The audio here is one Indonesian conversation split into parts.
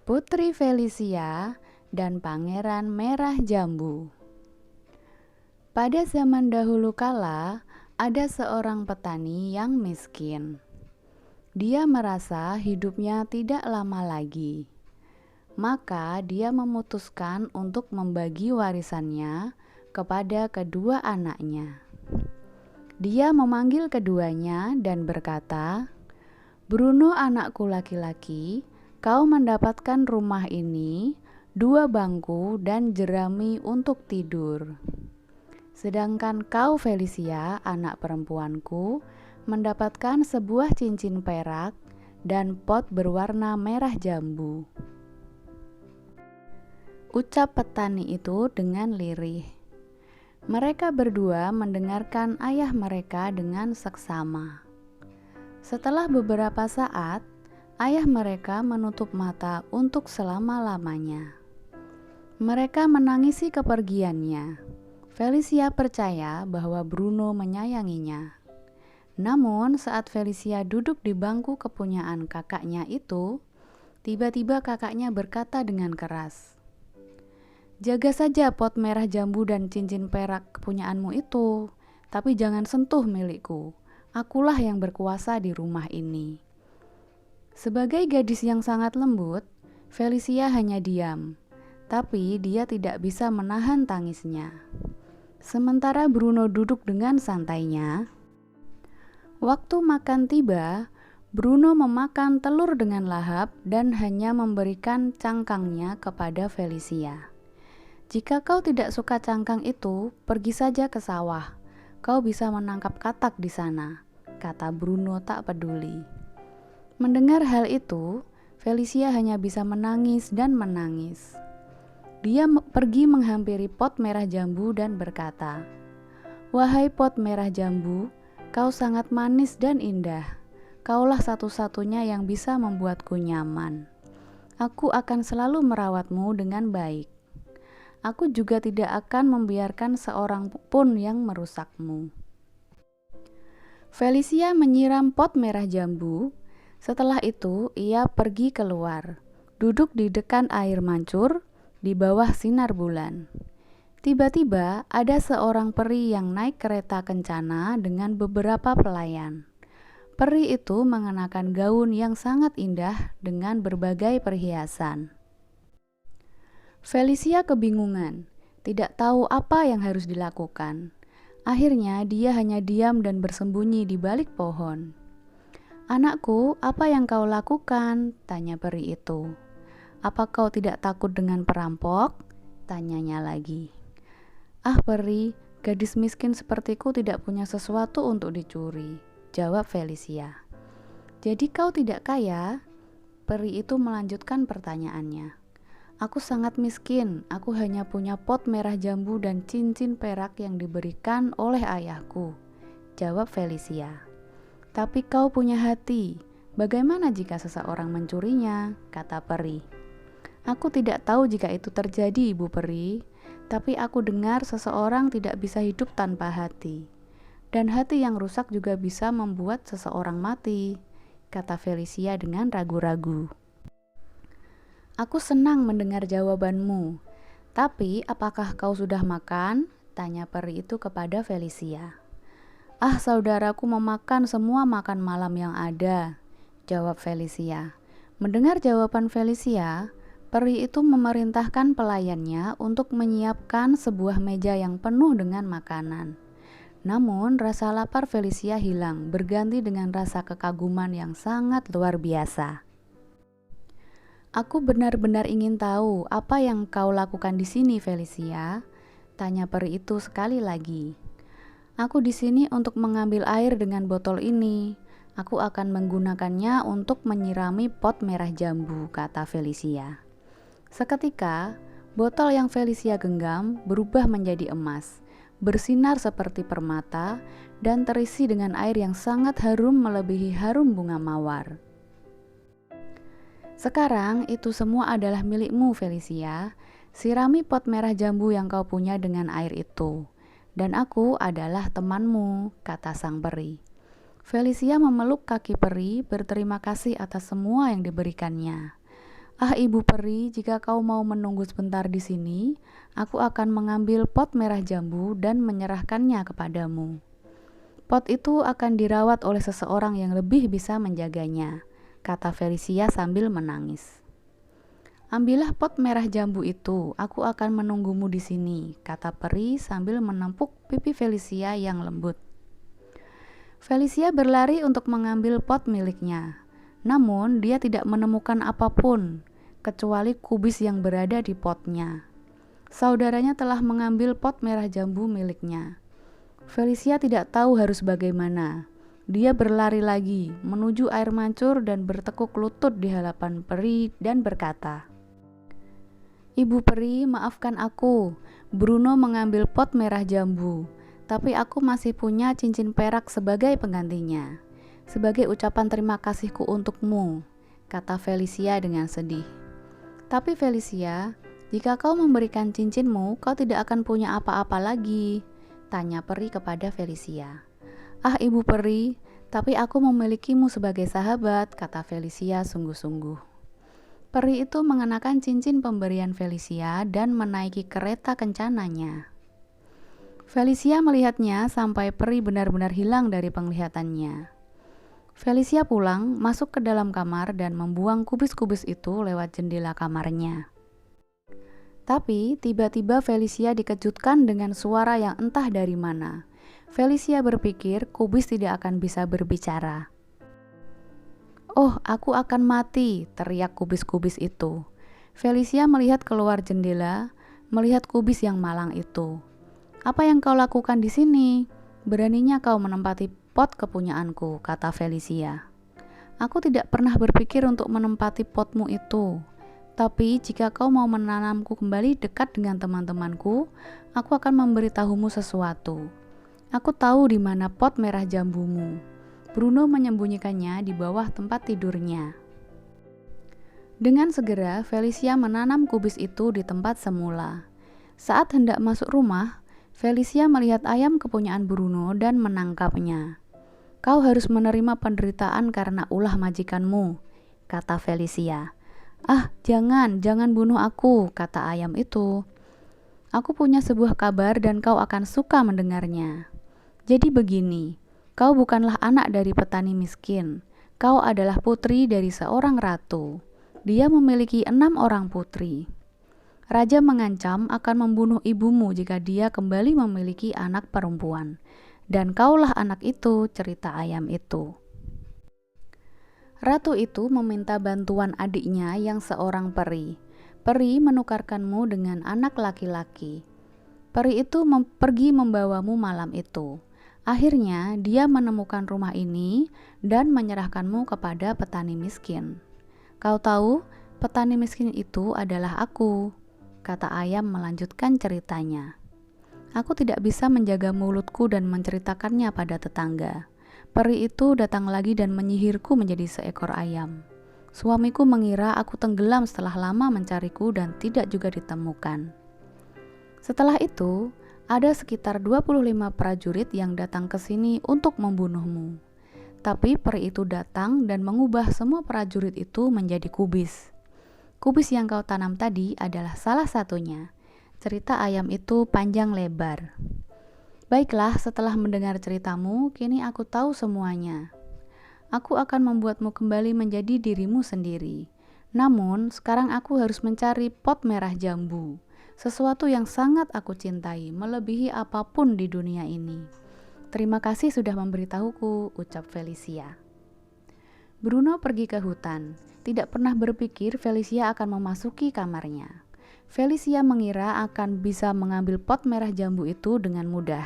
Putri Felicia dan Pangeran Merah Jambu. Pada zaman dahulu kala, ada seorang petani yang miskin. Dia merasa hidupnya tidak lama lagi. Maka dia memutuskan untuk membagi warisannya kepada kedua anaknya. Dia memanggil keduanya dan berkata, "Bruno anakku laki-laki, kau mendapatkan rumah ini, 2 bangku dan jerami untuk tidur. Sedangkan kau Felicia, anak perempuanku, mendapatkan sebuah cincin perak dan pot berwarna merah jambu." Ucap petani itu dengan lirih. Mereka berdua mendengarkan ayah mereka dengan seksama. Setelah beberapa saat, ayah mereka menutup mata untuk selama-lamanya. Mereka menangisi kepergiannya. Felicia percaya bahwa Bruno menyayanginya. Namun saat Felicia duduk di bangku kepunyaan kakaknya itu, tiba-tiba kakaknya berkata dengan keras, "Jaga saja pot merah jambu dan cincin perak kepunyaanmu itu, tapi jangan sentuh milikku. Akulah yang berkuasa di rumah ini." Sebagai gadis yang sangat lembut, Felicia hanya diam, tapi dia tidak bisa menahan tangisnya. Sementara Bruno duduk dengan santainya. Waktu makan tiba, Bruno memakan telur dengan lahap dan hanya memberikan cangkangnya kepada Felicia. "Jika kau tidak suka cangkang itu, pergi saja ke sawah. Kau bisa menangkap katak di sana," kata Bruno tak peduli. Mendengar hal itu, Felicia hanya bisa menangis dan menangis. Dia pergi menghampiri pot merah jambu dan berkata, "Wahai pot merah jambu, kau sangat manis dan indah. Kaulah satu-satunya yang bisa membuatku nyaman. Aku akan selalu merawatmu dengan baik. Aku juga tidak akan membiarkan seorang pun yang merusakmu." Felicia menyiram pot merah jambu. Setelah itu, ia pergi keluar, duduk di dekat air mancur, di bawah sinar bulan. Tiba-tiba, ada seorang peri yang naik kereta kencana dengan beberapa pelayan. Peri itu mengenakan gaun yang sangat indah dengan berbagai perhiasan. Felicia kebingungan, tidak tahu apa yang harus dilakukan. Akhirnya, dia hanya diam dan bersembunyi di balik pohon. "Anakku, apa yang kau lakukan?" tanya peri itu. "Apa kau tidak takut dengan perampok?" tanyanya lagi. "Ah peri, gadis miskin sepertiku tidak punya sesuatu untuk dicuri," jawab Felicia. "Jadi kau tidak kaya?" Peri itu melanjutkan pertanyaannya. "Aku sangat miskin, aku hanya punya pot merah jambu dan cincin perak yang diberikan oleh ayahku," jawab Felicia. "Tapi kau punya hati, bagaimana jika seseorang mencurinya?" kata peri. "Aku tidak tahu jika itu terjadi, Ibu Peri, tapi aku dengar seseorang tidak bisa hidup tanpa hati. Dan hati yang rusak juga bisa membuat seseorang mati," kata Felicia dengan ragu-ragu. "Aku senang mendengar jawabanmu, tapi apakah kau sudah makan?" tanya peri itu kepada Felicia. "Ah, saudaraku memakan semua makan malam yang ada," jawab Felicia. Mendengar jawaban Felicia, peri itu memerintahkan pelayannya untuk menyiapkan sebuah meja yang penuh dengan makanan. Namun, rasa lapar Felicia hilang, berganti dengan rasa kekaguman yang sangat luar biasa. "Aku benar-benar ingin tahu apa yang kau lakukan di sini, Felicia," tanya peri itu sekali lagi. "Aku di sini untuk mengambil air dengan botol ini. Aku akan menggunakannya untuk menyirami pot merah jambu," kata Felicia. Seketika, botol yang Felicia genggam berubah menjadi emas, bersinar seperti permata, dan terisi dengan air yang sangat harum melebihi harum bunga mawar. "Sekarang itu semua adalah milikmu, Felicia. Sirami pot merah jambu yang kau punya dengan air itu. Dan aku adalah temanmu," kata sang peri. Felicia memeluk kaki peri, berterima kasih atas semua yang diberikannya. "Ah, Ibu Peri, jika kau mau menunggu sebentar di sini, aku akan mengambil pot merah jambu dan menyerahkannya kepadamu. Pot itu akan dirawat oleh seseorang yang lebih bisa menjaganya," kata Felicia sambil menangis. "Ambillah pot merah jambu itu, aku akan menunggumu di sini," kata peri sambil menepuk pipi Felicia yang lembut. Felicia berlari untuk mengambil pot miliknya, namun dia tidak menemukan apapun, kecuali kubis yang berada di potnya. Saudaranya telah mengambil pot merah jambu miliknya. Felicia tidak tahu harus bagaimana. Dia berlari lagi, menuju air mancur dan bertekuk lutut di hadapan peri dan berkata, "Ibu Peri, maafkan aku. Bruno mengambil pot merah jambu, tapi aku masih punya cincin perak sebagai penggantinya. Sebagai ucapan terima kasihku untukmu," kata Felicia dengan sedih. "Tapi Felicia, jika kau memberikan cincinmu, kau tidak akan punya apa-apa lagi," tanya peri kepada Felicia. "Ah, Ibu Peri, tapi aku memilikimu sebagai sahabat," kata Felicia sungguh-sungguh. Peri itu mengenakan cincin pemberian Felicia dan menaiki kereta kencananya. Felicia melihatnya sampai peri benar-benar hilang dari penglihatannya. Felicia pulang, masuk ke dalam kamar dan membuang kubis-kubis itu lewat jendela kamarnya. Tapi tiba-tiba Felicia dikejutkan dengan suara yang entah dari mana. Felicia berpikir kubis tidak akan bisa berbicara. "Oh, aku akan mati," teriak kubis-kubis itu. Felicia melihat keluar jendela, melihat kubis yang malang itu. "Apa yang kau lakukan di sini? Beraninya kau menempati pot kepunyaanku," kata Felicia. "Aku tidak pernah berpikir untuk menempati potmu itu. Tapi jika kau mau menanamku kembali dekat dengan teman-temanku, aku akan memberitahumu sesuatu. Aku tahu di mana pot merah jambumu." Bruno menyembunyikannya di bawah tempat tidurnya. Dengan segera, Felicia menanam kubis itu di tempat semula. Saat hendak masuk rumah, Felicia melihat ayam kepunyaan Bruno dan menangkapnya. "Kau harus menerima penderitaan karena ulah majikanmu," kata Felicia. "Ah, jangan bunuh aku," kata ayam itu. "Aku punya sebuah kabar dan kau akan suka mendengarnya. Jadi begini, kau bukanlah anak dari petani miskin. Kau adalah putri dari seorang ratu. Dia memiliki 6 orang putri. Raja mengancam akan membunuh ibumu jika dia kembali memiliki anak perempuan. Dan kaulah anak itu," cerita ayam itu. Ratu itu meminta bantuan adiknya yang seorang peri. "Peri menukarkanmu dengan anak laki-laki. Peri itu pergi membawamu malam itu. Akhirnya dia menemukan rumah ini dan menyerahkanmu kepada petani miskin. Kau tahu, petani miskin itu adalah aku," kata ayam melanjutkan ceritanya. "Aku tidak bisa menjaga mulutku dan menceritakannya pada tetangga. Peri itu datang lagi dan menyihirku menjadi seekor ayam. Suamiku mengira aku tenggelam setelah lama mencariku dan tidak juga ditemukan. Setelah itu, ada sekitar 25 prajurit yang datang ke sini untuk membunuhmu. Tapi peri itu datang dan mengubah semua prajurit itu menjadi kubis. Kubis yang kau tanam tadi adalah salah satunya." Cerita ayam itu panjang lebar. "Baiklah, setelah mendengar ceritamu, kini aku tahu semuanya. Aku akan membuatmu kembali menjadi dirimu sendiri. Namun, sekarang aku harus mencari pot merah jambu, sesuatu yang sangat aku cintai, melebihi apapun di dunia ini. Terima kasih sudah memberitahuku," ucap Felicia. Bruno pergi ke hutan, tidak pernah berpikir Felicia akan memasuki kamarnya. Felicia mengira akan bisa mengambil pot merah jambu itu dengan mudah.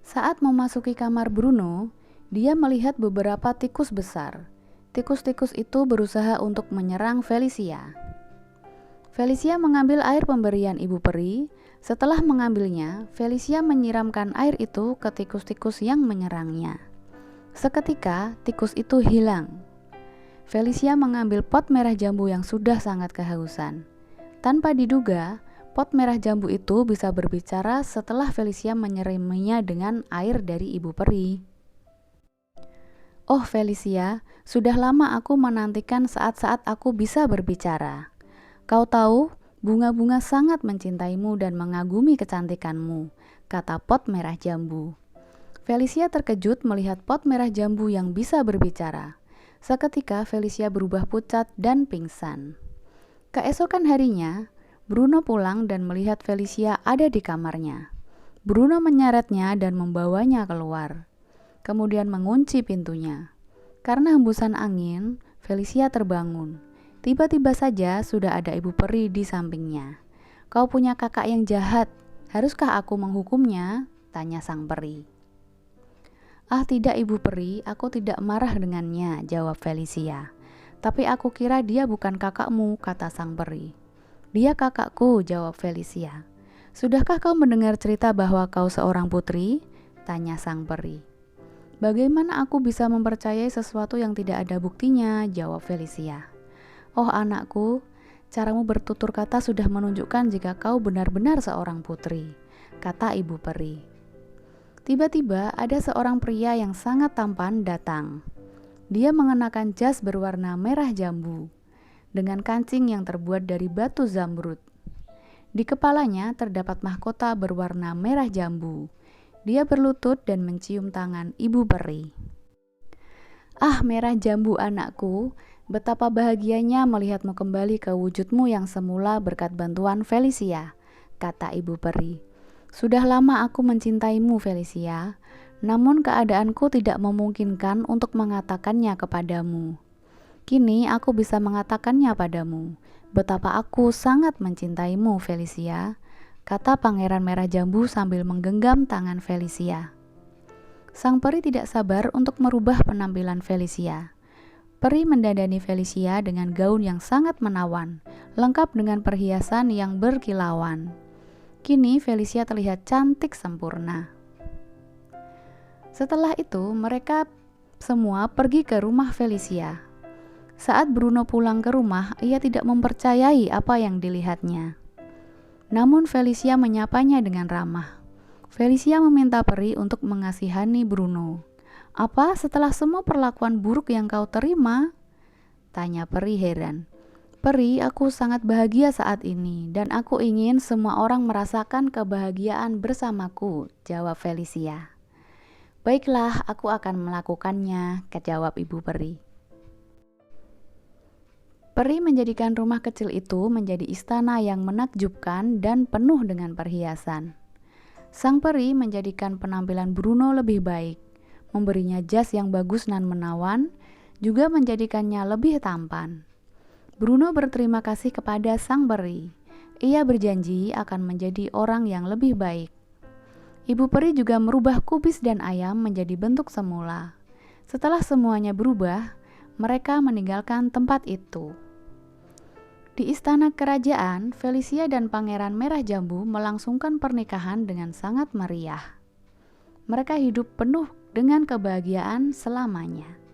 Saat memasuki kamar Bruno, dia melihat beberapa tikus besar. Tikus-tikus itu berusaha untuk menyerang Felicia. Felicia mengambil air pemberian Ibu Peri. Setelah mengambilnya, Felicia menyiramkan air itu ke tikus-tikus yang menyerangnya. Seketika, tikus itu hilang. Felicia mengambil pot merah jambu yang sudah sangat kehausan. Tanpa diduga, pot merah jambu itu bisa berbicara setelah Felicia menyiraminya dengan air dari Ibu Peri. Oh Felicia, sudah lama aku menantikan saat-saat aku bisa berbicara. Kau tahu, bunga-bunga sangat mencintaimu dan mengagumi kecantikanmu, kata pot merah jambu. Felicia terkejut melihat pot merah jambu yang bisa berbicara. Seketika Felicia berubah pucat dan pingsan. Keesokan harinya, Bruno pulang dan melihat Felicia ada di kamarnya. Bruno menyeretnya dan membawanya keluar. Kemudian mengunci pintunya. Karena hembusan angin, Felicia terbangun. Tiba-tiba saja sudah ada ibu peri di sampingnya. Kau punya kakak yang jahat, haruskah aku menghukumnya? Tanya sang peri. Ah tidak ibu peri, aku tidak marah dengannya, jawab Felicia. Tapi aku kira dia bukan kakakmu, kata sang peri. Dia kakakku, jawab Felicia. Sudahkah kau mendengar cerita bahwa kau seorang putri? Tanya sang peri. Bagaimana aku bisa mempercayai sesuatu yang tidak ada buktinya? Jawab Felicia. Oh anakku, caramu bertutur kata sudah menunjukkan jika kau benar-benar seorang putri, kata ibu peri. Tiba-tiba ada seorang pria yang sangat tampan datang. Dia mengenakan jas berwarna merah jambu, dengan kancing yang terbuat dari batu zamrud. Di kepalanya terdapat mahkota berwarna merah jambu. Dia berlutut dan mencium tangan ibu peri. Ah merah jambu anakku, betapa bahagianya melihatmu kembali ke wujudmu yang semula berkat bantuan Felicia, kata ibu peri. Sudah lama aku mencintaimu Felicia, namun keadaanku tidak memungkinkan untuk mengatakannya kepadamu. Kini aku bisa mengatakannya padamu, betapa aku sangat mencintaimu Felicia, kata Pangeran Merah Jambu sambil menggenggam tangan Felicia. Sang peri tidak sabar untuk merubah penampilan Felicia. Peri mendandani Felicia dengan gaun yang sangat menawan, lengkap dengan perhiasan yang berkilauan. Kini Felicia terlihat cantik sempurna. Setelah itu mereka semua pergi ke rumah Felicia. Saat Bruno pulang ke rumah, ia tidak mempercayai apa yang dilihatnya. Namun Felicia menyapanya dengan ramah. Felicia meminta peri untuk mengasihani Bruno. Apa setelah semua perlakuan buruk yang kau terima? Tanya peri heran. Peri, aku sangat bahagia saat ini dan aku ingin semua orang merasakan kebahagiaan bersamaku, jawab Felicia. Baiklah, aku akan melakukannya, jawab ibu peri. Peri menjadikan rumah kecil itu menjadi istana yang menakjubkan dan penuh dengan perhiasan. Sang peri menjadikan penampilan Bruno lebih baik, memberinya jas yang bagus dan menawan, juga menjadikannya lebih tampan. Bruno berterima kasih kepada sang peri. Ia berjanji akan menjadi orang yang lebih baik. Ibu peri juga merubah kubis dan ayam menjadi bentuk semula. Setelah semuanya berubah, mereka meninggalkan tempat itu. Di istana kerajaan, Felicia dan Pangeran Merah Jambu melangsungkan pernikahan dengan sangat meriah. Mereka hidup penuh dengan kebahagiaan selamanya.